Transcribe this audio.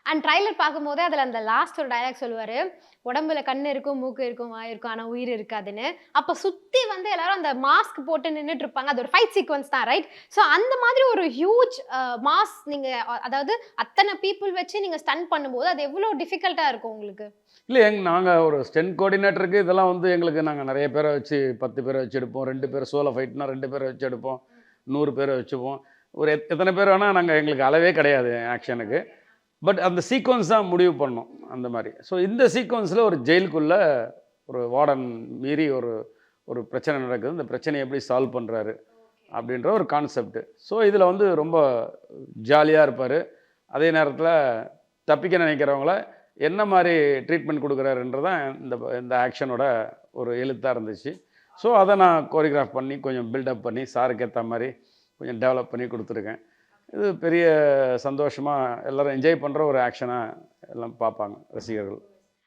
And trailer பார்க்கும்போதே அதில அந்த லாஸ்ட் ஒரு டயலாக் சொல்லுவாரு. "உடம்புல கண்ணு இருக்கும், மூக்கு இருக்கும், வாய் இருக்கும். ஆனா உயிர் இருக்காதுன்னு." அப்ப சுத்தி வந்து எல்லாரும் அந்த மாஸ்க் போட்டு நின்னுட்டு இருப்பாங்க. அது ஒரு ஃபைட் சீக்வென்ஸ் தான் ரைட்? ஸோ அந்த மாதிரி ஒரு ஹியூஜ் மாஸ் நீங்க அதாவது அத்தன பீப்பிள் வச்சு நீங்க ஸ்டன் பண்ணும்போது, அது எவ்ளோ டிஃபிகல்ட்டா இருக்கும் உங்களுக்கு? இல்ல நாங்க ஒரு ஸ்டென்ட் கோஆர்டினேட்டருக்கு இதெல்லாம் வந்து எங்களுக்கு நாங்க நெறைய பேர வச்சு 10 பேர வச்சு எடுப்போம். 2 பேர் சோலோ ஃபைட்னா 2 பேர வச்சு எடுப்போம். 100 பேர வச்சுப்போம். ஒரு எத்தன பேர் வேணா நாங்க எங்களுக்கு அளவே கிடையாது ஆக்ஷனுக்கு. பட் அந்த சீக்வென்ஸ் தான் முடிவு பண்ணோம். அந்த மாரி. ஸோ இந்த சீக்வென்ஸ்ல ஒரு ஜெயிலுக்குள்ள ஒரு வார்டன் மீறி ஒரு ஒரு பிரச்சனை நடக்குது. இந்த பிரச்சனைய எப்படி சால்வ் பண்றாரு? அப்படின்ற ஒரு கான்செப்ட். ஸோ இதில வந்து ரொம்ப ஜாலியா இருப்பாரு. அதே நேரத்தில தப்பிக்க நினைக்கிறவங்கள என்ன மாரி ட்ரீட்மெண்ட் குடுக்குறாருன்றது தான் இந்த இந்த ஆக்ஷனோட ஒரு எழுத்தா இருந்துச்சு. ஸோ அத நான் கோரியோகிராஃப் பண்ணி கொஞ்சம் பில்டப் பண்ணி சாருக்கு ஏத்த மாரி கொஞ்சம் டெவலப் பண்ணி குடுத்துருக்கேன். இது பெரிய சந்தோஷமா எல்லாரும் என்ஜாய் பண்ற ஒரு ஆக்ஷனா எல்லாம் பார்ப்பாங்க ரசிகர்கள்.